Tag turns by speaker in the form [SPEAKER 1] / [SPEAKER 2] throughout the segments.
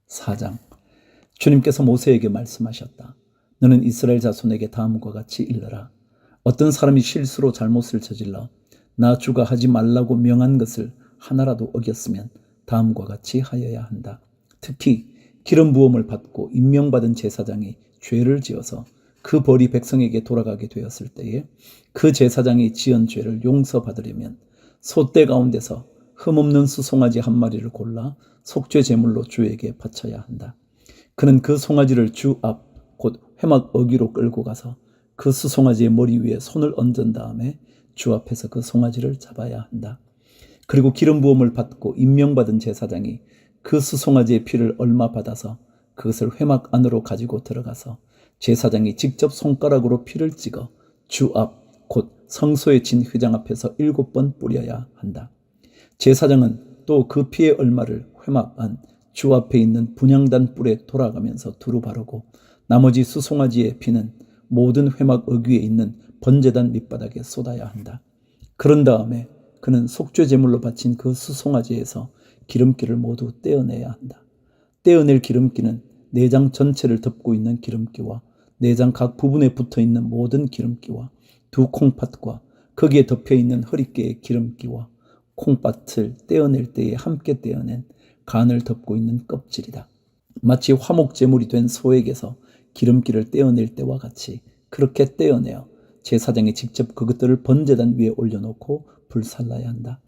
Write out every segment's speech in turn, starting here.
[SPEAKER 1] 4장. 주님께서 모세에게 말씀하셨다. 너는 이스라엘 자손에게 다음과 같이 일러라. 어떤 사람이 실수로 잘못을 저질러 나 주가 하지 말라고 명한 것을 하나라도 어겼으면 다음과 같이 하여야 한다. 특히 기름 부음을 받고 임명받은 제사장이 죄를 지어서 그 벌이 백성에게 돌아가게 되었을 때에 그 제사장이 지은 죄를 용서받으려면 소떼 가운데서 흠없는 수송아지 한 마리를 골라 속죄 제물로 주에게 바쳐야 한다. 그는 그 송아지를 주 앞 곧 회막 어귀로 끌고 가서 그 수송아지의 머리 위에 손을 얹은 다음에 주 앞에서 그 송아지를 잡아야 한다. 그리고 기름 부음을 받고 임명받은 제사장이 그 수송아지의 피를 얼마 받아서 그것을 회막 안으로 가지고 들어가서 제사장이 직접 손가락으로 피를 찍어 주 앞 곧 성소에 진 휘장 앞에서 7번 뿌려야 한다. 제사장은 또 그 피의 얼마를 회막 안 주 앞에 있는 분향단 뿔에 돌아가면서 두루 바르고 나머지 수송아지의 피는 모든 회막 어귀에 있는 번제단 밑바닥에 쏟아야 한다. 그런 다음에 그는 속죄 제물로 바친 그 수송아지에서 기름기를 모두 떼어내야 한다. 떼어낼 기름기는 내장 전체를 덮고 있는 기름기와 내장 각 부분에 붙어있는 모든 기름기와 두 콩팥과 거기에 덮여있는 허리깨의 기름기와 콩팥을 떼어낼 때에 함께 떼어낸 간을 덮고 있는 껍질이다. 마치 화목 제물이 된 소에게서 기름기를 떼어낼 때와 같이 그렇게 떼어내어 제사장이 직접 그것들을 번제단 위에 올려놓고 불살라야 한다.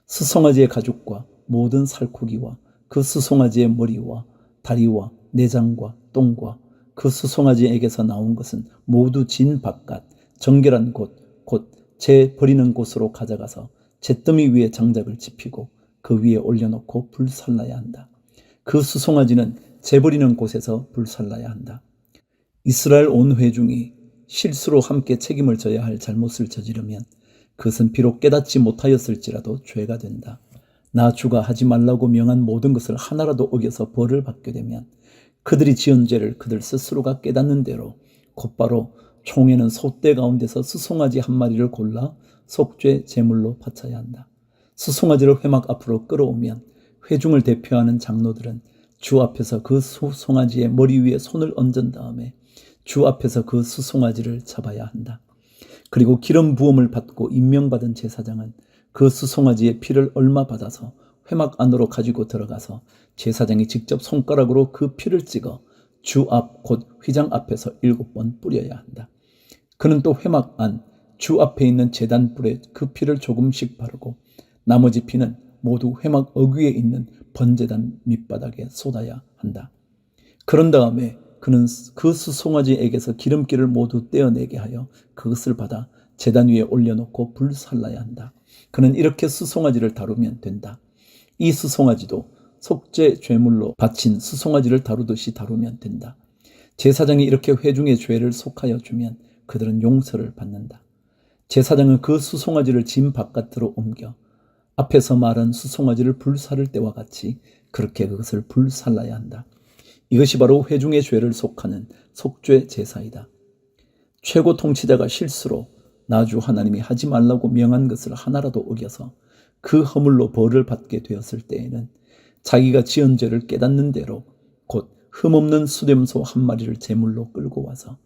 [SPEAKER 1] 수송아지의 가죽과 모든 살코기와 그 수송아지의 머리와 다리와 내장과 똥과 그 수송아지에게서 나온 것은 모두 진 바깥 정결한 곧 재 버리는 곳으로 가져가서 잿더미 위에 장작을 지피고 그 위에 올려놓고 불살라야 한다. 그 수송아지는 재 버리는 곳에서 불살라야 한다. 이스라엘 온 회중이 실수로 함께 책임을 져야 할 잘못을 저지르면 그것은 비록 깨닫지 못하였을지라도 죄가 된다. 나 주가 하지 말라고 명한 모든 것을 하나라도 어겨서 벌을 받게 되면 그들이 지은 죄를 그들 스스로가 깨닫는 대로 곧바로 총회는 소떼 가운데서 수송아지 한 마리를 골라 속죄 제물로 바쳐야 한다. 수송아지를 회막 앞으로 끌어오면 회중을 대표하는 장로들은 주 앞에서 그 수송아지의 머리 위에 손을 얹은 다음에 주 앞에서 그 수송아지를 잡아야 한다. 그리고 기름 부음을 받고 임명받은 제사장은 그 수송아지의 피를 얼마 받아서 회막 안으로 가지고 들어가서 제사장이 직접 손가락으로 그 피를 찍어 주 앞 곧 휘장 앞에서 7번 뿌려야 한다. 그는 또 회막 안 주 앞에 있는 제단 뿔에 그 피를 조금씩 바르고 나머지 피는 모두 회막 어귀에 있는 번제단 밑바닥에 쏟아야 한다. 그런 다음에 그는 그 수송아지에게서 기름기를 모두 떼어내게 하여 그것을 받아 제단 위에 올려놓고 불살라야 한다. 그는 이렇게 수송아지를 다루면 된다. 이 수송아지도 속죄 죄물로 바친 수송아지를 다루듯이 다루면 된다. 제사장이 이렇게 회중의 죄를 속하여 주면 그들은 용서를 받는다. 제사장은 그 수송아지를 진 바깥으로 옮겨 앞에서 말한 수송아지를 불살을 때와 같이 그렇게 그것을 불살라야 한다. 이것이 바로 회중의 죄를 속하는 속죄 제사이다. 최고 통치자가 실수로 나 주 하나님이 하지 말라고 명한 것을 하나라도 어겨서 그 허물로 벌을 받게 되었을 때에는 자기가 지은 죄를 깨닫는 대로 곧 흠없는 수렴소 한 마리를 제물로 끌고 와서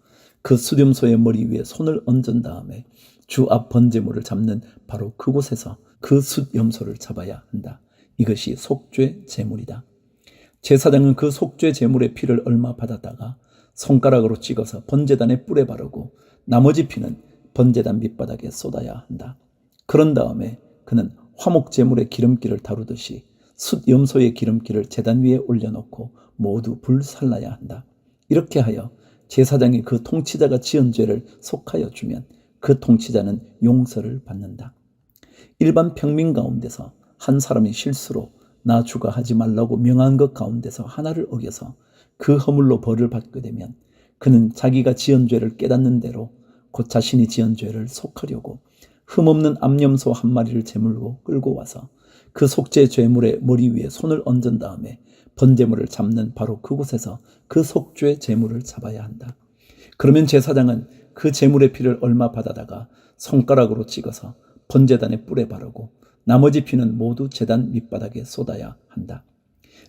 [SPEAKER 1] 그 수렴소의 머리 위에 손을 얹은 다음에 주 앞 번제물을 잡는 바로 그곳에서 그 숫염소를 잡아야 한다. 이것이 속죄 제물이다. 제사장은 그 속죄 제물의 피를 얼마 받았다가 손가락으로 찍어서 번제단의 뿔에 바르고 나머지 피는 번제단 밑바닥에 쏟아야 한다. 그런 다음에 그는 화목 제물의 기름기를 다루듯이 숫염소의 기름기를 제단 위에 올려놓고 모두 불살라야 한다. 이렇게 하여 제사장이 그 통치자가 지은 죄를 속하여 주면 그 통치자는 용서를 받는다. 일반 평민 가운데서 한 사람이 실수로 나 주가 하지 말라고 명한 것 가운데서 하나를 어겨서 그 허물로 벌을 받게 되면 그는 자기가 지은 죄를 깨닫는 대로 곧 자신이 지은 죄를 속하려고 흠없는 암염소 한 마리를 제물로 끌고 와서 그 속죄 제물의 머리 위에 손을 얹은 다음에 번제물을 잡는 바로 그곳에서 그 속죄 제물을 잡아야 한다. 그러면 제사장은 그 제물의 피를 얼마 받아다가 손가락으로 찍어서 번제단의 뿔에 바르고 나머지 피는 모두 제단 밑바닥에 쏟아야 한다.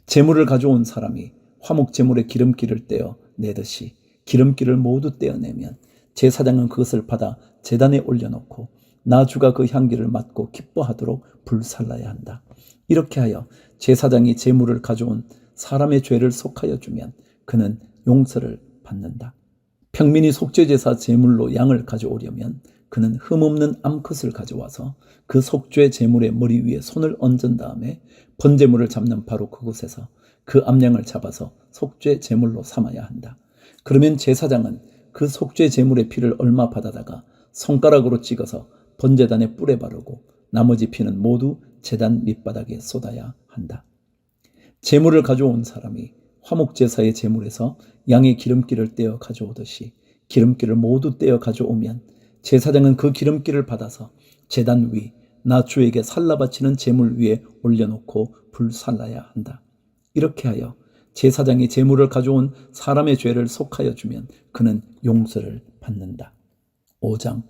[SPEAKER 1] 제물을 가져온 사람이 화목 제물에 기름기를 떼어 내듯이 기름기를 모두 떼어내면 제사장은 그것을 받아 제단에 올려놓고 나주가 그 향기를 맡고 기뻐하도록 불살라야 한다. 이렇게 하여 제사장이 제물을 가져온 사람의 죄를 속하여 주면 그는 용서를 받는다. 평민이 속죄제사 제물로 양을 가져오려면 그는 흠없는 암컷을 가져와서 그 속죄 제물의 머리 위에 손을 얹은 다음에 번제물을 잡는 바로 그곳에서 그 암양을 잡아서 속죄 제물로 삼아야 한다. 그러면 제사장은 그 속죄 제물의 피를 얼마 받아다가 손가락으로 찍어서 번제단에 뿔에 바르고 나머지 피는 모두 제단 밑바닥에 쏟아야 한다. 제물을 가져온 사람이 화목제사의 제물에서 양의 기름기를 떼어 가져오듯이 기름기를 모두 떼어 가져오면 제사장은 그 기름기를 받아서 제단 위 나 주에게 살라 바치는 제물 위에 올려놓고 불살라야 한다. 이렇게 하여 제사장이 제물을 가져온 사람의 죄를 속하여 주면 그는 용서를 받는다. 5장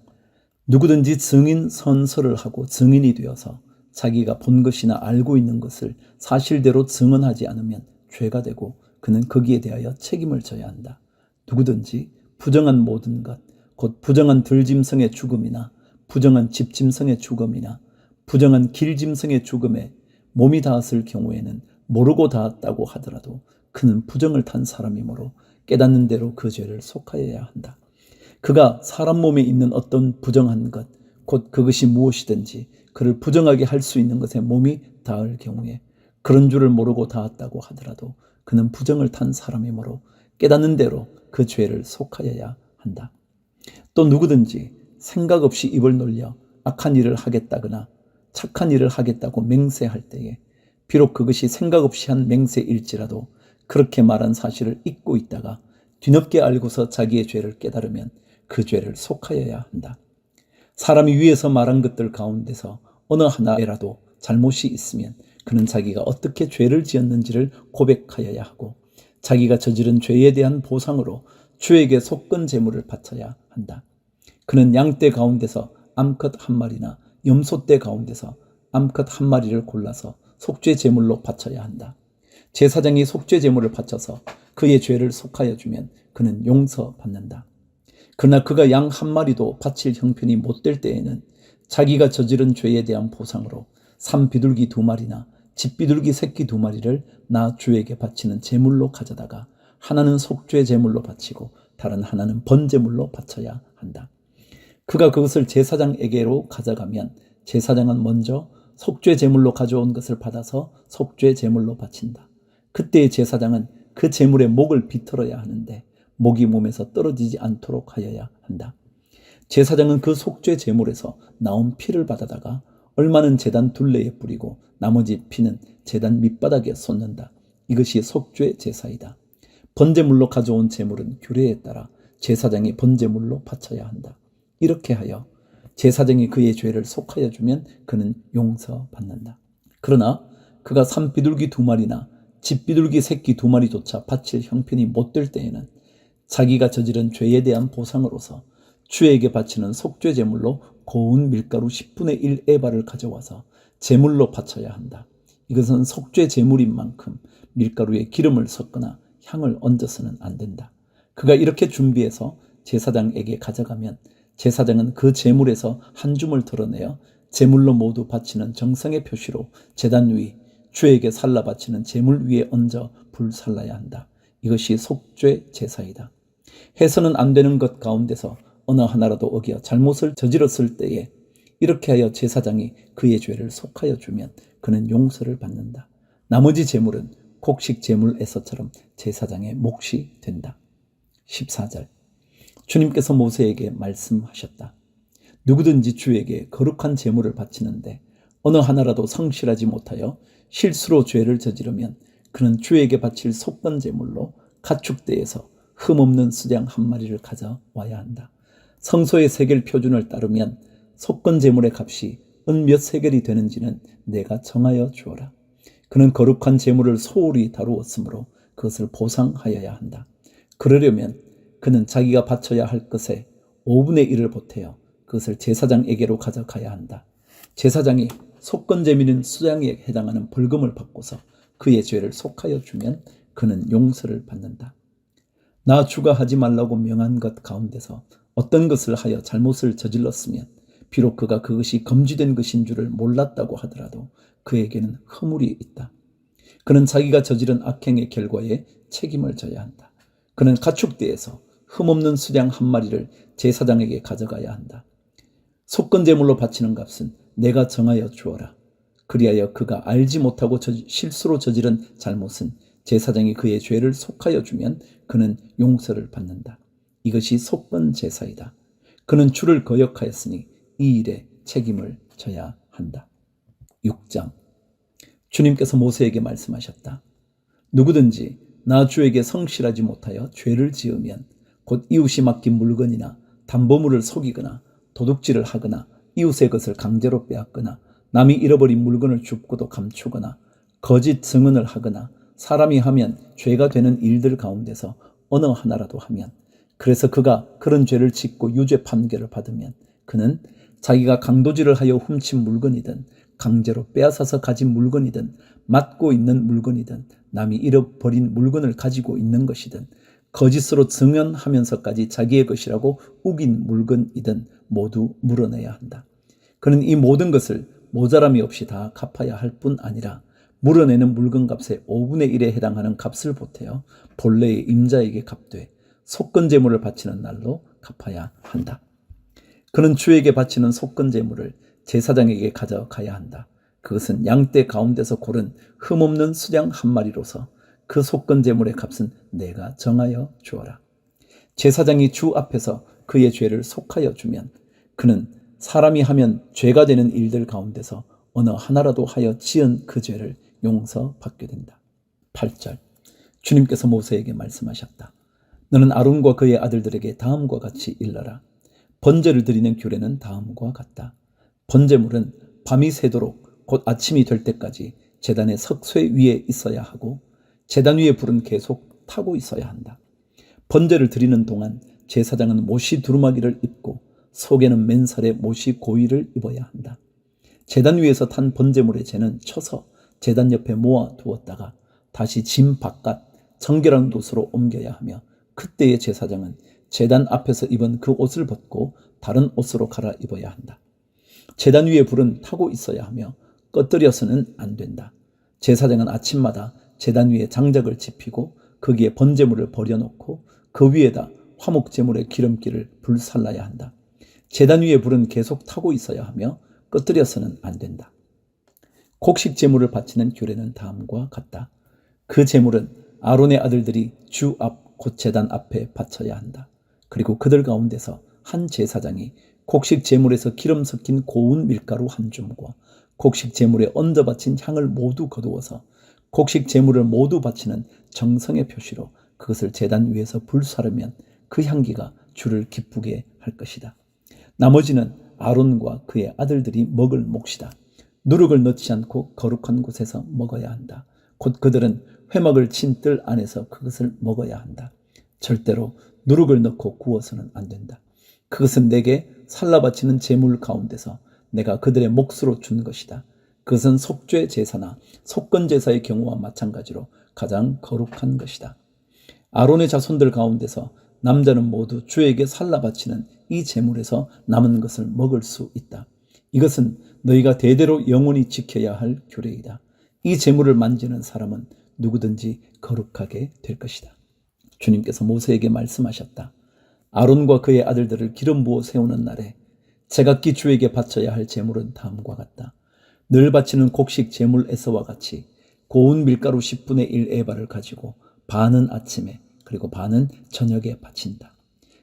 [SPEAKER 1] 누구든지 증인 선서를 하고 증인이 되어서 자기가 본 것이나 알고 있는 것을 사실대로 증언하지 않으면 죄가 되고 그는 거기에 대하여 책임을 져야 한다. 누구든지 부정한 모든 것, 곧 부정한 들짐승의 죽음이나 부정한 집짐승의 죽음이나 부정한 길짐승의 죽음에 몸이 닿았을 경우에는 모르고 닿았다고 하더라도 그는 부정을 탄 사람이므로 깨닫는 대로 그 죄를 속하여야 한다. 그가 사람 몸에 있는 어떤 부정한 것, 곧 그것이 무엇이든지 그를 부정하게 할 수 있는 것에 몸이 닿을 경우에 그런 줄을 모르고 닿았다고 하더라도 그는 부정을 탄 사람이므로 깨닫는 대로 그 죄를 속하여야 한다. 또 누구든지 생각 없이 입을 놀려 악한 일을 하겠다거나 착한 일을 하겠다고 맹세할 때에 비록 그것이 생각 없이 한 맹세일지라도 그렇게 말한 사실을 잊고 있다가 뒤늦게 알고서 자기의 죄를 깨달으면 그 죄를 속하여야 한다. 사람이 위에서 말한 것들 가운데서 어느 하나에라도 잘못이 있으면 그는 자기가 어떻게 죄를 지었는지를 고백하여야 하고 자기가 저지른 죄에 대한 보상으로 주에게 속건 제물을 바쳐야 한다. 그는 양떼 가운데서 암컷 한 마리나 염소떼 가운데서 암컷 한 마리를 골라서 속죄 제물로 바쳐야 한다. 제사장이 속죄 제물을 바쳐서 그의 죄를 속하여 주면 그는 용서받는다. 그러나 그가 양 한 마리도 바칠 형편이 못 될 때에는 자기가 저지른 죄에 대한 보상으로 산비둘기 2마리나 집비둘기 새끼 2마리를 나 주에게 바치는 제물로 가져다가 하나는 속죄 제물로 바치고 다른 하나는 번제물로 바쳐야 한다. 그가 그것을 제사장에게로 가져가면 제사장은 먼저 속죄 제물로 가져온 것을 받아서 속죄 제물로 바친다. 그때의 제사장은 그 제물의 목을 비틀어야 하는데 목이 몸에서 떨어지지 않도록 하여야 한다. 제사장은 그 속죄 제물에서 나온 피를 받아다가 얼마는 제단 둘레에 뿌리고 나머지 피는 제단 밑바닥에 쏟는다. 이것이 속죄 제사이다. 번제물로 가져온 제물은 규례에 따라 제사장이 번제물로 바쳐야 한다. 이렇게 하여 제사장이 그의 죄를 속하여 주면 그는 용서받는다. 그러나 그가 산비둘기 2마리나 집비둘기 새끼 2마리조차 바칠 형편이 못 될 때에는 자기가 저지른 죄에 대한 보상으로서 주에게 바치는 속죄 제물로 고운 밀가루 10분의 1 에바를 가져와서 제물로 바쳐야 한다. 이것은 속죄 제물인 만큼 밀가루에 기름을 섞거나 향을 얹어서는 안 된다. 그가 이렇게 준비해서 제사장에게 가져가면 제사장은 그 제물에서 한 줌을 덜어내어 제물로 모두 바치는 정성의 표시로 제단 위 주에게 살라 바치는 제물 위에 얹어 불살라야 한다. 이것이 속죄 제사이다. 해서는 안 되는 것 가운데서 어느 하나라도 어겨 잘못을 저질렀을 때에 이렇게 하여 제사장이 그의 죄를 속하여 주면 그는 용서를 받는다. 나머지 제물은 곡식 제물에서처럼 제사장의 몫이 된다. 14절 주님께서 모세에게 말씀하셨다. 누구든지 주에게 거룩한 제물을 바치는데 어느 하나라도 성실하지 못하여 실수로 죄를 저지르면 그는 주에게 바칠 속건 제물로 가축대에서 흠없는 수양 1마리를 가져와야 한다. 성소의 세겔 표준을 따르면 속건 제물의 값이 은 몇 세겔이 되는지는 내가 정하여 주어라. 그는 거룩한 제물을 소홀히 다루었으므로 그것을 보상하여야 한다. 그러려면 그는 자기가 바쳐야 할 것에 5분의 1을 보태어 그것을 제사장에게로 가져가야 한다. 제사장이 속건 제물인 수양에 해당하는 벌금을 받고서 그의 죄를 속하여 주면 그는 용서를 받는다. 나 주가 하지 말라고 명한 것 가운데서 어떤 것을 하여 잘못을 저질렀으면 비록 그가 그것이 금지된 것인 줄을 몰랐다고 하더라도 그에게는 허물이 있다. 그는 자기가 저지른 악행의 결과에 책임을 져야 한다. 그는 가축대에서 흠없는 수량 한 마리를 제사장에게 가져가야 한다. 속건제물로 바치는 값은 내가 정하여 주어라. 그리하여 그가 알지 못하고 실수로 저지른 잘못은 제사장이 그의 죄를 속하여 주면 그는 용서를 받는다. 이것이 속건제사이다. 그는 주를 거역하였으니 이 일에 책임을 져야 한다. 6장. 주님께서 모세에게 말씀하셨다. 누구든지 나 주에게 성실하지 못하여 죄를 지으면 곧 이웃이 맡긴 물건이나 담보물을 속이거나 도둑질을 하거나 이웃의 것을 강제로 빼앗거나 남이 잃어버린 물건을 줍고도 감추거나 거짓 증언을 하거나 사람이 하면 죄가 되는 일들 가운데서 어느 하나라도 하면, 그래서 그가 그런 죄를 짓고 유죄 판결을 받으면 그는 자기가 강도질을 하여 훔친 물건이든 강제로 빼앗아서 가진 물건이든 맡고 있는 물건이든 남이 잃어버린 물건을 가지고 있는 것이든 거짓으로 증언하면서까지 자기의 것이라고 우긴 물건이든 모두 물어내야 한다. 그는 이 모든 것을 모자람이 없이 다 갚아야 할 뿐 아니라 물어내는 물건값의 5분의 1에 해당하는 값을 보태어 본래의 임자에게 갚되 속건제물을 바치는 날로 갚아야 한다. 그는 주에게 바치는 속건제물을 제사장에게 가져가야 한다. 그것은 양떼 가운데서 고른 흠없는 수양 한 마리로서 그 속건제물의 값은 내가 정하여 주어라. 제사장이 주 앞에서 그의 죄를 속하여 주면 그는 사람이 하면 죄가 되는 일들 가운데서 어느 하나라도 하여 지은 그 죄를 용서받게 된다. 8절. 주님께서 모세에게 말씀하셨다. 너는 아론과 그의 아들들에게 다음과 같이 일러라. 번제를 드리는 규례는 다음과 같다. 번제물은 밤이 새도록 곧 아침이 될 때까지 제단의 석쇠 위에 있어야 하고 제단 위에 불은 계속 타고 있어야 한다. 번제를 드리는 동안 제사장은 못이 두루마기를 입고 속에는 맨살에 못이 고이를 입어야 한다. 제단 위에서 탄 번제물의 재는 쳐서 제단 옆에 모아 두었다가 다시 짐 바깥 정결한 곳으로 옮겨야 하며, 그때의 제사장은 제단 앞에서 입은 그 옷을 벗고 다른 옷으로 갈아입어야 한다. 제단 위에 불은 타고 있어야 하며 꺼뜨려서는 안 된다. 제사장은 아침마다 제단 위에 장작을 지피고 거기에 번제물을 버려놓고 그 위에다 화목제물의 기름기를 불살라야 한다. 제단 위에 불은 계속 타고 있어야 하며 꺼뜨려서는 안 된다. 곡식 제물을 바치는 규례는 다음과 같다. 그 제물은 아론의 아들들이 주 앞 곧 제단 앞에 바쳐야 한다. 그리고 그들 가운데서 한 제사장이 곡식 제물에서 기름 섞인 고운 밀가루 한 줌과 곡식 제물에 얹어 바친 향을 모두 거두어서 곡식 제물을 모두 바치는 정성의 표시로 그것을 제단 위에서 불사르면 그 향기가 주를 기쁘게 할 것이다. 나머지는 아론과 그의 아들들이 먹을 몫이다. 누룩을 넣지 않고 거룩한 곳에서 먹어야 한다. 곧 그들은 회막을 친 뜰 안에서 그것을 먹어야 한다. 절대로 누룩을 넣고 구워서는 안 된다. 그것은 내게 살라바치는 제물 가운데서 내가 그들의 몫으로 준 것이다. 그것은 속죄 제사나 속건 제사의 경우와 마찬가지로 가장 거룩한 것이다. 아론의 자손들 가운데서 남자는 모두 주에게 살라바치는 이 제물에서 남은 것을 먹을 수 있다. 이것은 너희가 대대로 영원히 지켜야 할 규례이다. 이 제물을 만지는 사람은 누구든지 거룩하게 될 것이다. 주님께서 모세에게 말씀하셨다. 아론과 그의 아들들을 기름 부어 세우는 날에 제각기 주에게 바쳐야 할 제물은 다음과 같다. 늘 바치는 곡식 제물에서와 같이 고운 밀가루 10분의 1 에바를 가지고 반은 아침에 그리고 반은 저녁에 바친다.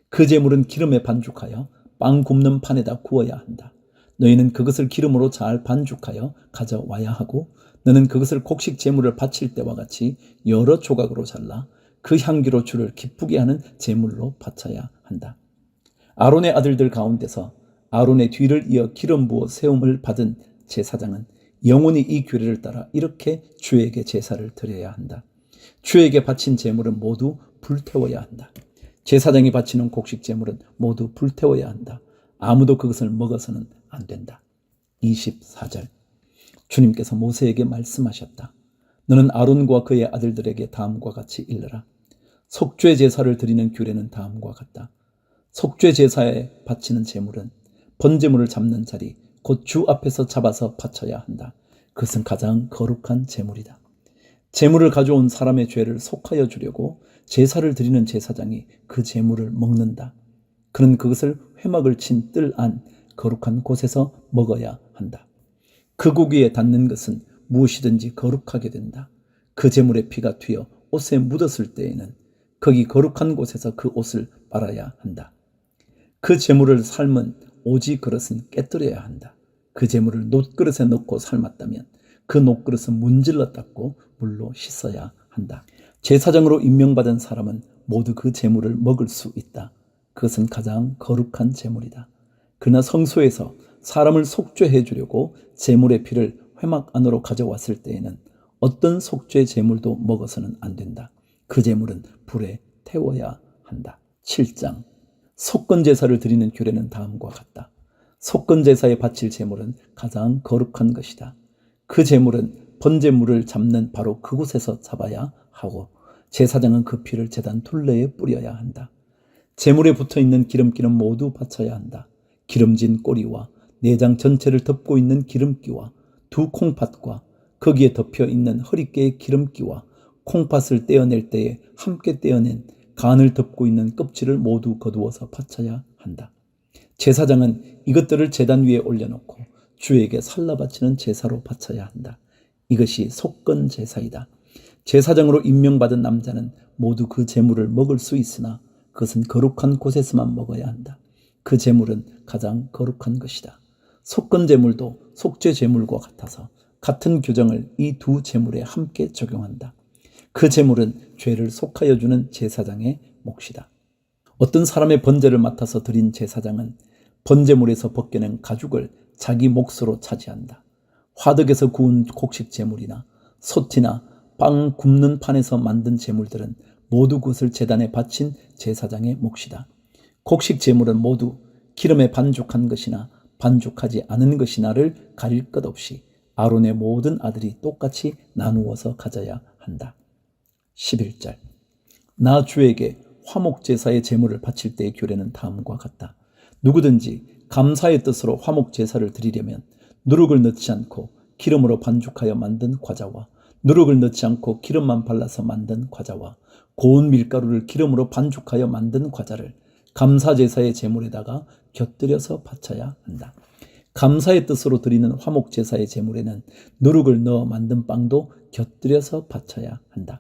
[SPEAKER 1] 그 제물은 기름에 반죽하여 빵 굽는 판에다 구워야 한다. 너희는 그것을 기름으로 잘 반죽하여 가져와야 하고, 너는 그것을 곡식 제물을 바칠 때와 같이 여러 조각으로 잘라 그 향기로 주를 기쁘게 하는 제물로 바쳐야 한다. 아론의 아들들 가운데서 아론의 뒤를 이어 기름 부어 세움을 받은 제사장은 영원히 이 규례를 따라 이렇게 주에게 제사를 드려야 한다. 주에게 바친 제물은 모두 불태워야 한다. 제사장이 바치는 곡식 제물은 모두 불태워야 한다. 아무도 그것을 먹어서는 안 된다. 24절. 주님께서 모세에게 말씀하셨다. 너는 아론과 그의 아들들에게 다음과 같이 일러라. 속죄 제사를 드리는 규례는 다음과 같다. 속죄 제사에 바치는 제물은 번제물을 잡는 자리, 곧 주 앞에서 잡아서 바쳐야 한다. 그것은 가장 거룩한 제물이다. 제물을 가져온 사람의 죄를 속하여 주려고 제사를 드리는 제사장이 그 제물을 먹는다. 그는 그것을 회막을 친 뜰 안 거룩한 곳에서 먹어야 한다. 그 고기에 닿는 것은 무엇이든지 거룩하게 된다. 그 제물의 피가 튀어 옷에 묻었을 때에는 거기 거룩한 곳에서 그 옷을 빨아야 한다. 그 제물을 삶은 오지 그릇은 깨뜨려야 한다. 그 제물을 놋그릇에 넣고 삶았다면 그 놋그릇은 문질러 닦고 물로 씻어야 한다. 제사장으로 임명받은 사람은 모두 그 제물을 먹을 수 있다. 그것은 가장 거룩한 제물이다. 그러나 성소에서 사람을 속죄해 주려고 제물의 피를 회막 안으로 가져왔을 때에는 어떤 속죄 제물도 먹어서는 안 된다. 그 제물은 불에 태워야 한다. 7장 속건 제사를 드리는 규례는 다음과 같다. 속건 제사에 바칠 제물은 가장 거룩한 것이다. 그 제물은 번제물을 잡는 바로 그곳에서 잡아야 하고 제사장은 그 피를 제단 둘레에 뿌려야 한다. 제물에 붙어있는 기름기는 모두 바쳐야 한다. 기름진 꼬리와 내장 전체를 덮고 있는 기름기와 두 콩팥과 거기에 덮여 있는 허리깨의 기름기와 콩팥을 떼어낼 때에 함께 떼어낸 간을 덮고 있는 껍질을 모두 거두어서 바쳐야 한다. 제사장은 이것들을 제단 위에 올려놓고 주에게 살라 바치는 제사로 바쳐야 한다. 이것이 속건 제사이다. 제사장으로 임명받은 남자는 모두 그 제물을 먹을 수 있으나 그것은 거룩한 곳에서만 먹어야 한다. 그 제물은 가장 거룩한 것이다. 속건 제물도 속죄 제물과 같아서 같은 규정을 이 두 제물에 함께 적용한다. 그 제물은 죄를 속하여 주는 제사장의 몫이다. 어떤 사람의 번제를 맡아서 드린 제사장은 번제물에서 벗겨낸 가죽을 자기 몫으로 차지한다. 화덕에서 구운 곡식 제물이나 소티나 빵 굽는 판에서 만든 제물들은 모두 그것을 제단에 바친 제사장의 몫이다. 곡식 제물은 모두 기름에 반죽한 것이나 반죽하지 않은 것이나를 가릴 것 없이 아론의 모든 아들이 똑같이 나누어서 가져야 한다. 11절 나 주에게 화목제사의 제물을 바칠 때의 규례는 다음과 같다. 누구든지 감사의 뜻으로 화목제사를 드리려면 누룩을 넣지 않고 기름으로 반죽하여 만든 과자와 누룩을 넣지 않고 기름만 발라서 만든 과자와 고운 밀가루를 기름으로 반죽하여 만든 과자를 감사제사의 제물에다가 곁들여서 바쳐야 한다. 감사의 뜻으로 드리는 화목제사의 제물에는 누룩을 넣어 만든 빵도 곁들여서 바쳐야 한다.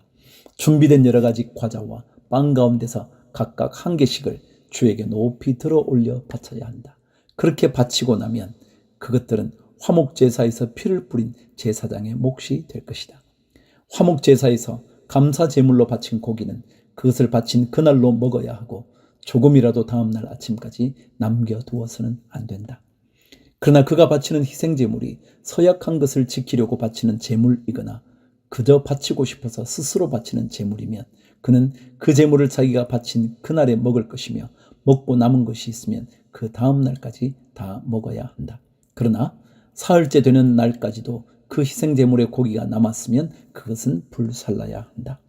[SPEAKER 1] 준비된 여러 가지 과자와 빵 가운데서 각각 한 개씩을 주에게 높이 들어 올려 바쳐야 한다. 그렇게 바치고 나면 그것들은 화목제사에서 피를 뿌린 제사장의 몫이 될 것이다. 화목제사에서 감사제물로 바친 고기는 그것을 바친 그날로 먹어야 하고 조금이라도 다음날 아침까지 남겨두어서는 안 된다. 그러나 그가 바치는 희생제물이 서약한 것을 지키려고 바치는 제물이거나 그저 바치고 싶어서 스스로 바치는 제물이면 그는 그 제물을 자기가 바친 그날에 먹을 것이며 먹고 남은 것이 있으면 그 다음 날까지 다 먹어야 한다. 그러나 사흘째 되는 날까지도 그 희생제물의 고기가 남았으면 그것은 불살라야 한다.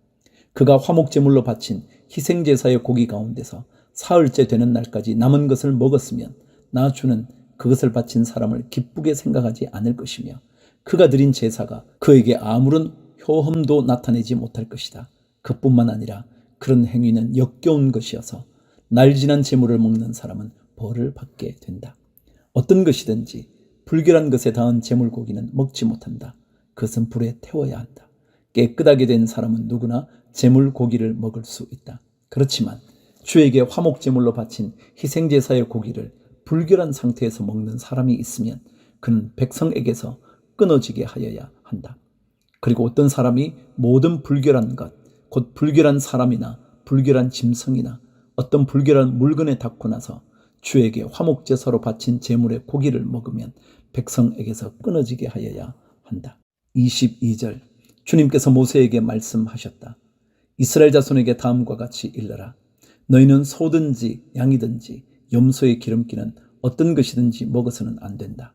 [SPEAKER 1] 그가 화목제물로 바친 희생제사의 고기 가운데서 사흘째 되는 날까지 남은 것을 먹었으면 나 주는 그것을 바친 사람을 기쁘게 생각하지 않을 것이며 그가 드린 제사가 그에게 아무런 효험도 나타내지 못할 것이다. 그뿐만 아니라 그런 행위는 역겨운 것이어서 날 지난 제물을 먹는 사람은 벌을 받게 된다. 어떤 것이든지 불결한 것에 닿은 제물고기는 먹지 못한다. 그것은 불에 태워야 한다. 깨끗하게 된 사람은 누구나 제물고기를 먹을 수 있다. 그렇지만 주에게 화목제물로 바친 희생제사의 고기를 불결한 상태에서 먹는 사람이 있으면 그는 백성에게서 끊어지게 하여야 한다. 그리고 어떤 사람이 모든 불결한 것, 곧 불결한 사람이나 불결한 짐승이나 어떤 불결한 물건에 닿고 나서 주에게 화목제사로 바친 제물의 고기를 먹으면 백성에게서 끊어지게 하여야 한다. 22절 주님께서 모세에게 말씀하셨다. 이스라엘 자손에게 다음과 같이 일러라. 너희는 소든지 양이든지 염소의 기름기는 어떤 것이든지 먹어서는 안 된다.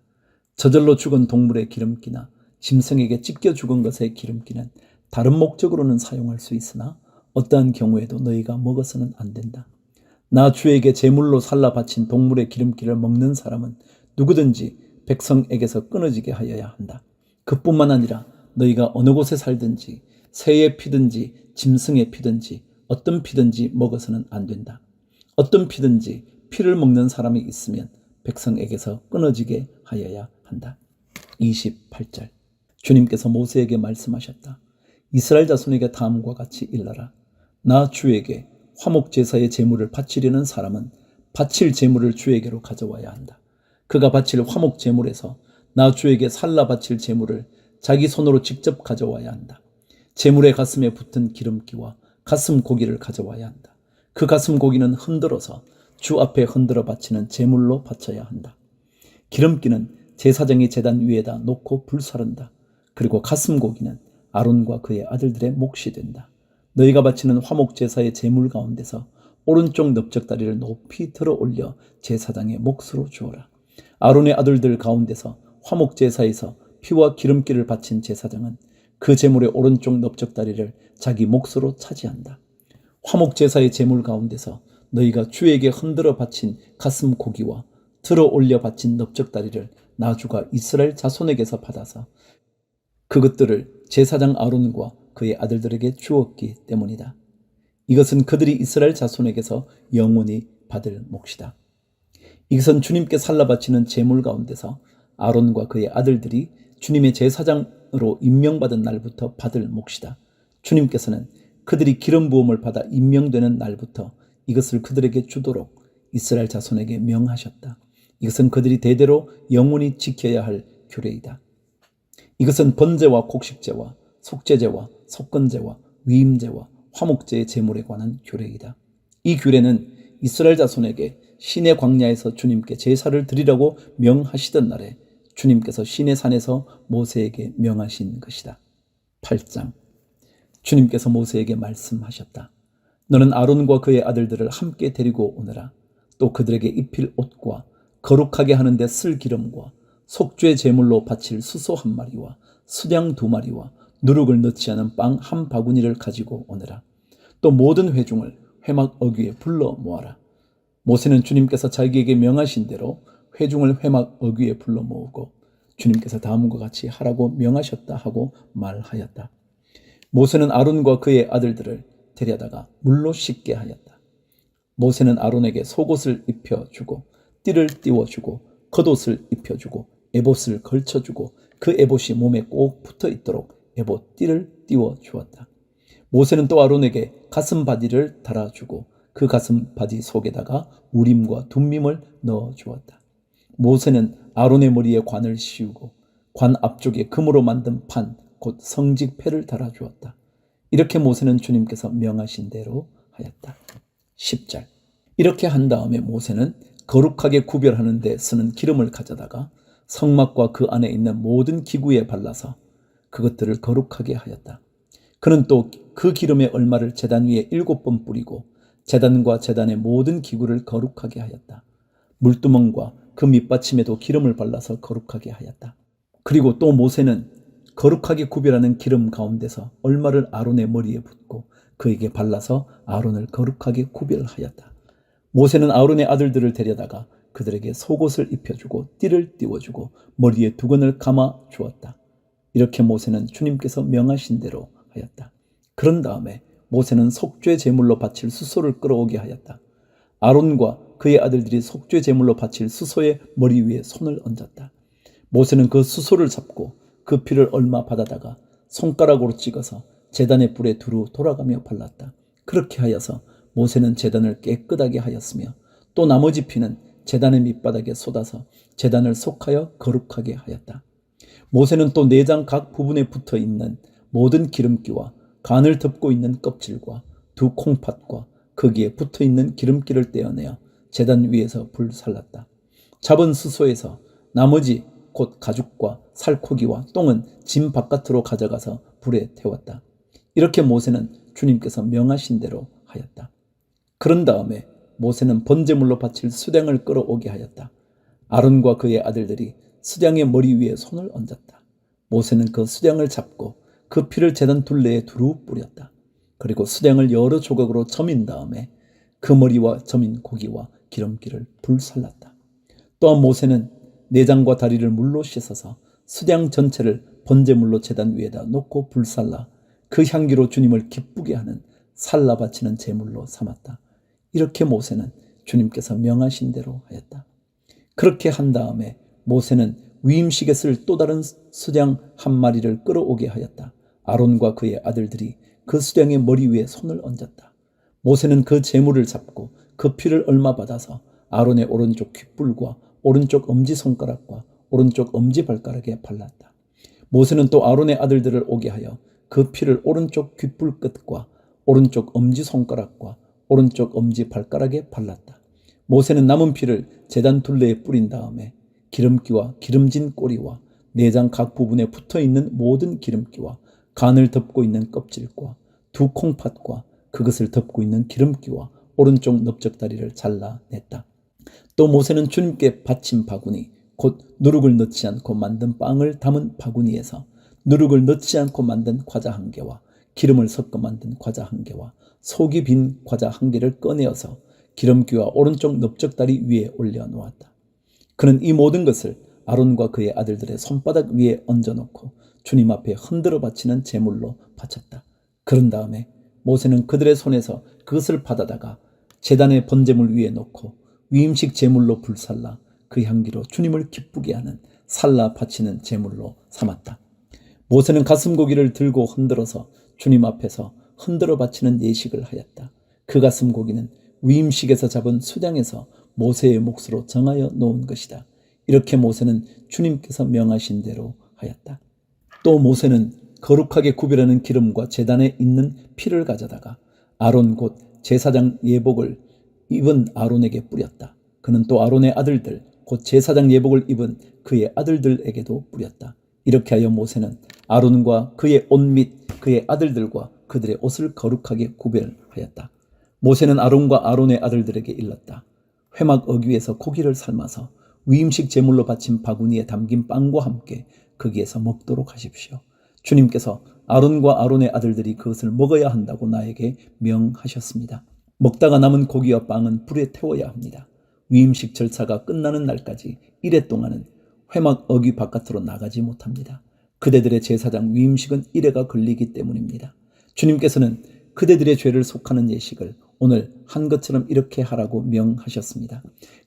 [SPEAKER 1] 저절로 죽은 동물의 기름기나 짐승에게 찢겨 죽은 것의 기름기는 다른 목적으로는 사용할 수 있으나 어떠한 경우에도 너희가 먹어서는 안 된다. 나 주에게 제물로 살라 바친 동물의 기름기를 먹는 사람은 누구든지 백성에게서 끊어지게 하여야 한다. 그뿐만 아니라 너희가 어느 곳에 살든지 새의 피든지 짐승의 피든지 어떤 피든지 먹어서는 안 된다. 어떤 피든지 피를 먹는 사람이 있으면 백성에게서 끊어지게 하여야 한다. 28절. 주님께서 모세에게 말씀하셨다. 이스라엘 자손에게 다음과 같이 일러라. 나 주에게 화목제사의 제물을 바치려는 사람은 바칠 제물을 주에게로 가져와야 한다. 그가 바칠 화목제물에서 나 주에게 살라 바칠 제물을 자기 손으로 직접 가져와야 한다. 제물의 가슴에 붙은 기름기와 가슴 고기를 가져와야 한다. 그 가슴 고기는 흔들어서 주 앞에 흔들어 바치는 제물로 바쳐야 한다. 기름기는 제사장이 제단 위에다 놓고 불사른다. 그리고 가슴 고기는 아론과 그의 아들들의 몫이 된다. 너희가 바치는 화목제사의 제물 가운데서 오른쪽 넓적다리를 높이 들어 올려 제사장의 몫으로 주어라. 아론의 아들들 가운데서 화목제사에서 피와 기름기를 바친 제사장은 그 제물의 오른쪽 넓적다리를 자기 몫으로 차지한다. 화목제사의 제물 가운데서 너희가 주에게 흔들어 바친 가슴 고기와 들어 올려 바친 넓적다리를 나 주가 이스라엘 자손에게서 받아서 그것들을 제사장 아론과 그의 아들들에게 주었기 때문이다. 이것은 그들이 이스라엘 자손에게서 영원히 받을 몫이다. 이것은 주님께 살라 바치는 제물 가운데서 아론과 그의 아들들이 주님의 제사장으로 임명받은 날부터 받을 몫이다. 주님께서는 그들이 기름 부음을 받아 임명되는 날부터 이것을 그들에게 주도록 이스라엘 자손에게 명하셨다. 이것은 그들이 대대로 영원히 지켜야 할 규례이다. 이것은 번제와 곡식제와 속죄제와 속건제와 위임제와 화목제의 제물에 관한 규례이다. 이 규례는 이스라엘 자손에게 시내 광야에서 주님께 제사를 드리라고 명하시던 날에 주님께서 시내 산에서 모세에게 명하신 것이다. 8장. 주님께서 모세에게 말씀하셨다. 너는 아론과 그의 아들들을 함께 데리고 오너라. 또 그들에게 입힐 옷과 거룩하게 하는데 쓸 기름과 속죄 제물로 바칠 수소 한 마리와 수양 2마리와 누룩을 넣지 않은 빵 한 바구니를 가지고 오너라. 또 모든 회중을 회막 어귀에 불러 모아라. 모세는 주님께서 자기에게 명하신 대로 회중을 회막 어귀에 불러 모으고 주님께서 다음과 같이 하라고 명하셨다 하고 말하였다. 모세는 아론과 그의 아들들을 데려다가 물로 씻게 하였다. 모세는 아론에게 속옷을 입혀주고 띠를 띄워주고 겉옷을 입혀주고 에봇을 걸쳐주고 그 에봇이 몸에 꼭 붙어있도록 에봇 띠를 띄워주었다. 모세는 또 아론에게 가슴 바디를 달아주고 그 가슴 바디 속에다가 우림과 둠밈을 넣어주었다. 모세는 아론의 머리에 관을 씌우고 관 앞쪽에 금으로 만든 판, 곧 성직패를 달아주었다. 이렇게 모세는 주님께서 명하신 대로 하였다. 10절. 이렇게 한 다음에 모세는 거룩하게 구별하는 데 쓰는 기름을 가져다가 성막과 그 안에 있는 모든 기구에 발라서 그것들을 거룩하게 하였다. 그는 또 그 기름의 얼마를 제단 위에 7번 뿌리고 제단과 제단의 모든 기구를 거룩하게 하였다. 물두멍과 그 밑받침에도 기름을 발라서 거룩하게 하였다. 그리고 또 모세는 거룩하게 구별하는 기름 가운데서 얼마를 아론의 머리에 붓고 그에게 발라서 아론을 거룩하게 구별하였다. 모세는 아론의 아들들을 데려다가 그들에게 속옷을 입혀주고 띠를 띄워주고 머리에 두건을 감아 주었다. 이렇게 모세는 주님께서 명하신 대로 하였다. 그런 다음에 모세는 속죄 제물로 바칠 수소를 끌어오게 하였다. 아론과 그의 아들들이 속죄 제물로 바칠 수소의 머리 위에 손을 얹었다. 모세는 그 수소를 잡고 그 피를 얼마 받아다가 손가락으로 찍어서 제단의 뿔에 두루 돌아가며 발랐다. 그렇게 하여서 모세는 제단을 깨끗하게 하였으며 또 나머지 피는 제단의 밑바닥에 쏟아서 제단을 속하여 거룩하게 하였다. 모세는 또 내장 각 부분에 붙어 있는 모든 기름기와 간을 덮고 있는 껍질과 두 콩팥과 거기에 붙어 있는 기름기를 떼어내어 제단 위에서 불살랐다. 잡은 수소에서 나머지 곧 가죽과 살코기와 똥은 짐 바깥으로 가져가서 불에 태웠다. 이렇게 모세는 주님께서 명하신 대로 하였다. 그런 다음에 모세는 번제물로 바칠 수량을 끌어오게 하였다. 아론과 그의 아들들이 수량의 머리 위에 손을 얹었다. 모세는 그 수량을 잡고 그 피를 제단 둘레에 두루 뿌렸다. 그리고 수량을 여러 조각으로 점인 다음에 그 머리와 점인 고기와 기름기를 불살랐다. 또한 모세는 내장과 다리를 물로 씻어서 수량 전체를 번제물로 제단 위에다 놓고 불살라 그 향기로 주님을 기쁘게 하는 살라 바치는 제물로 삼았다. 이렇게 모세는 주님께서 명하신 대로 하였다. 그렇게 한 다음에 모세는 위임식에 쓸 또 다른 수량 한 마리를 끌어오게 하였다. 아론과 그의 아들들이 그 수량의 머리 위에 손을 얹었다. 모세는 그 제물을 잡고 그 피를 얼마 받아서 아론의 오른쪽 귓불과 오른쪽 엄지손가락과 오른쪽 엄지발가락에 발랐다. 모세는 또 아론의 아들들을 오게 하여 그 피를 오른쪽 귓불 끝과 오른쪽 엄지손가락과 오른쪽 엄지발가락에 발랐다. 모세는 남은 피를 제단 둘레에 뿌린 다음에 기름기와 기름진 꼬리와 내장 각 부분에 붙어있는 모든 기름기와 간을 덮고 있는 껍질과 두 콩팥과 그것을 덮고 있는 기름기와 오른쪽 넓적다리를 잘라냈다. 또 모세는 주님께 바친 바구니 곧 누룩을 넣지 않고 만든 빵을 담은 바구니에서 누룩을 넣지 않고 만든 과자 한 개와 기름을 섞어 만든 과자 한 개와 속이 빈 과자 한 개를 꺼내어서 기름기와 오른쪽 넓적다리 위에 올려놓았다. 그는 이 모든 것을 아론과 그의 아들들의 손바닥 위에 얹어놓고 주님 앞에 흔들어 바치는 제물로 바쳤다. 그런 다음에 모세는 그들의 손에서 그것을 받아다가 제단의 번제물 위에 놓고 위임식 제물로 불살라 그 향기로 주님을 기쁘게 하는 살라 바치는 제물로 삼았다. 모세는 가슴고기를 들고 흔들어서 주님 앞에서 흔들어 바치는 예식을 하였다. 그 가슴고기는 위임식에서 잡은 수량에서 모세의 몫으로 정하여 놓은 것이다. 이렇게 모세는 주님께서 명하신 대로 하였다. 또 모세는 거룩하게 구별하는 기름과 제단에 있는 피를 가져다가 아론 곧 제사장 예복을 입은 아론에게 뿌렸다. 그는 또 아론의 아들들 곧 제사장 예복을 입은 그의 아들들에게도 뿌렸다. 이렇게 하여 모세는 아론과 그의 옷 및 그의 아들들과 그들의 옷을 거룩하게 구별하였다. 모세는 아론과 아론의 아들들에게 일렀다. 회막 어귀에서 고기를 삶아서 위임식 제물로 바친 바구니에 담긴 빵과 함께 거기에서 먹도록 하십시오. 주님께서 아론과 아론의 아들들이 그것을 먹어야 한다고 나에게 명하셨습니다. 먹다가 남은 고기와 빵은 불에 태워야 합니다. 위임식 절차가 끝나는 날까지 이래 동안은 회막 어귀 바깥으로 나가지 못합니다. 그대들의 제사장 위임식은 이래가 걸리기 때문입니다. 주님께서는 그대들의 죄를 속하는 예식을 오늘 한 것처럼 이렇게 하라고 명하셨습니다.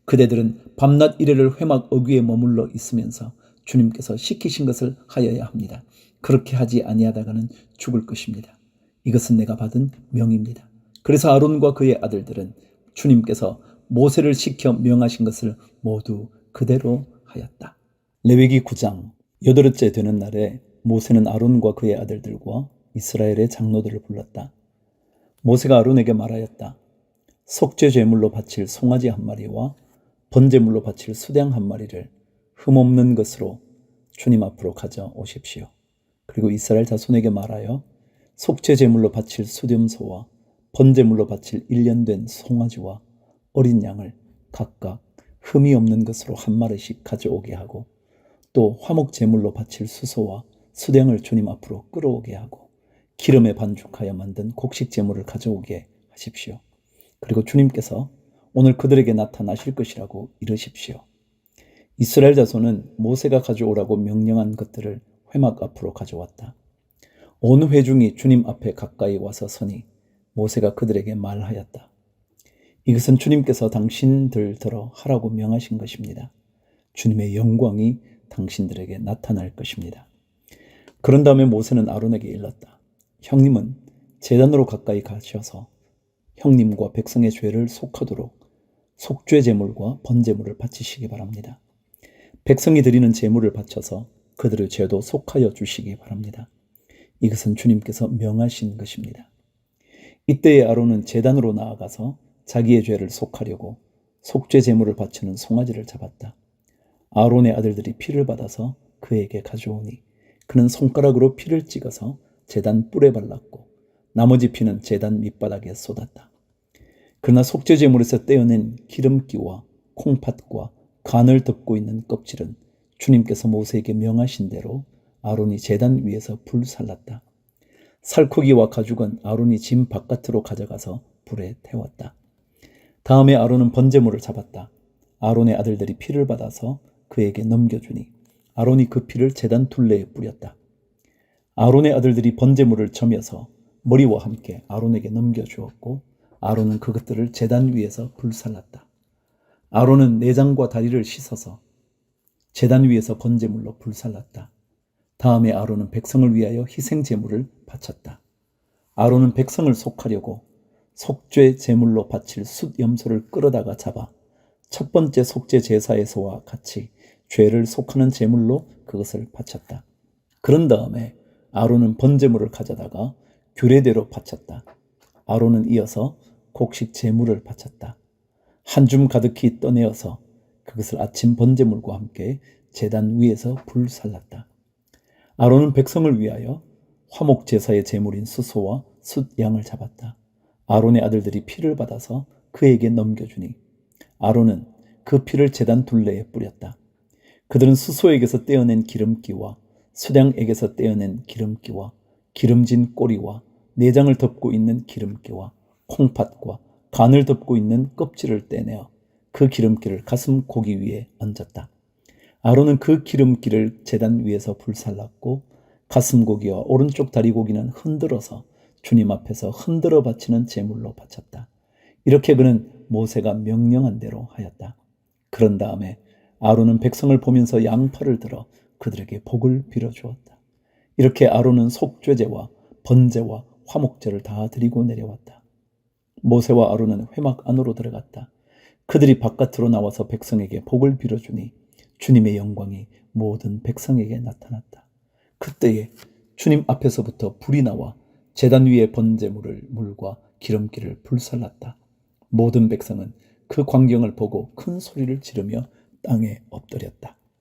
[SPEAKER 1] 그대들은 밤낮 이래를 회막 어귀에 머물러 있으면서 주님께서 시키신 것을 하여야 합니다. 그렇게 하지 아니하다가는 죽을 것입니다. 이것은 내가 받은 명입니다. 그래서 아론과 그의 아들들은 주님께서 모세를 시켜 명하신 것을 모두 그대로 하였다. 레위기 9장 8째 되는 날에 모세는 아론과 그의 아들들과 이스라엘의 장로들을 불렀다. 모세가 아론에게 말하였다. 속죄 제물로 바칠 송아지 한 마리와 번제물로 바칠 수량 한 마리를 흠없는 것으로 주님 앞으로 가져오십시오. 그리고 이스라엘 자손에게 말하여 속죄 제물로 바칠 수렴소와 번제물로 바칠 1년 된 송아지와 어린 양을 각각 흠이 없는 것으로 한 마리씩 가져오게 하고 또 화목 제물로 바칠 수소와 수량을 주님 앞으로 끌어오게 하고 기름에 반죽하여 만든 곡식 제물을 가져오게 하십시오. 그리고 주님께서 오늘 그들에게 나타나실 것이라고 이르십시오. 이스라엘 자손은 모세가 가져오라고 명령한 것들을 회막 앞으로 가져왔다. 온 회중이 주님 앞에 가까이 와서 서니 모세가 그들에게 말하였다. 이것은 주님께서 당신들더러 하라고 명하신 것입니다. 주님의 영광이 당신들에게 나타날 것입니다. 그런 다음에 모세는 아론에게 일렀다. 형님은 제단으로 가까이 가셔서 형님과 백성의 죄를 속하도록 속죄 제물과 번제물을 바치시기 바랍니다. 백성이 드리는 제물을 바쳐서 그들의 죄도 속하여 주시기 바랍니다. 이것은 주님께서 명하신 것입니다. 이때에 아론은 제단으로 나아가서 자기의 죄를 속하려고 속죄 제물을 바치는 송아지를 잡았다. 아론의 아들들이 피를 받아서 그에게 가져오니 그는 손가락으로 피를 찍어서 제단 뿔에 발랐고 나머지 피는 제단 밑바닥에 쏟았다. 그러나 속죄 제물에서 떼어낸 기름기와 콩팥과 간을 덮고 있는 껍질은 주님께서 모세에게 명하신 대로 아론이 제단 위에서 불살랐다. 살코기와 가죽은 아론이 짐 바깥으로 가져가서 불에 태웠다. 다음에 아론은 번제물을 잡았다. 아론의 아들들이 피를 받아서 그에게 넘겨주니 아론이 그 피를 제단 둘레에 뿌렸다. 아론의 아들들이 번제물을 점여서 머리와 함께 아론에게 넘겨주었고 아론은 그것들을 제단 위에서 불살랐다. 아론은 내장과 다리를 씻어서 제단 위에서 번제물로 불살랐다. 다음에 아론은 백성을 위하여 희생제물을 바쳤다. 아론은 백성을 속하려고 속죄 제물로 바칠 숫 염소를 끌어다가 잡아 첫 번째 속죄 제사에서와 같이 죄를 속하는 제물로 그것을 바쳤다. 그런 다음에 아론은 번제물을 가져다가 규례대로 바쳤다. 아론은 이어서 곡식 제물을 바쳤다. 한 줌 가득히 떠내어서 그것을 아침 번제물과 함께 제단 위에서 불살랐다. 아론은 백성을 위하여 화목 제사의 제물인 수소와 숫양을 잡았다. 아론의 아들들이 피를 받아서 그에게 넘겨주니 아론은 그 피를 제단 둘레에 뿌렸다. 그들은 수소에게서 떼어낸 기름기와 숫양에게서 떼어낸 기름기와 기름진 꼬리와 내장을 덮고 있는 기름기와 콩팥과 간을 덮고 있는 껍질을 떼내어 그 기름기를 가슴 고기 위에 얹었다. 아론은 그 기름기를 제단 위에서 불살랐고 가슴 고기와 오른쪽 다리 고기는 흔들어서 주님 앞에서 흔들어 바치는 제물로 바쳤다. 이렇게 그는 모세가 명령한 대로 하였다. 그런 다음에 아론은 백성을 보면서 양팔을 들어 그들에게 복을 빌어주었다. 이렇게 아론은 속죄제와 번제와 화목제를 다 드리고 내려왔다. 모세와 아론은 회막 안으로 들어갔다. 그들이 바깥으로 나와서 백성에게 복을 빌어주니 주님의 영광이 모든 백성에게 나타났다. 그때에 주님 앞에서부터 불이 나와 제단 위에 번제물을 물과 기름기를 불살랐다. 모든 백성은 그 광경을 보고 큰 소리를 지르며 땅에 엎드렸다.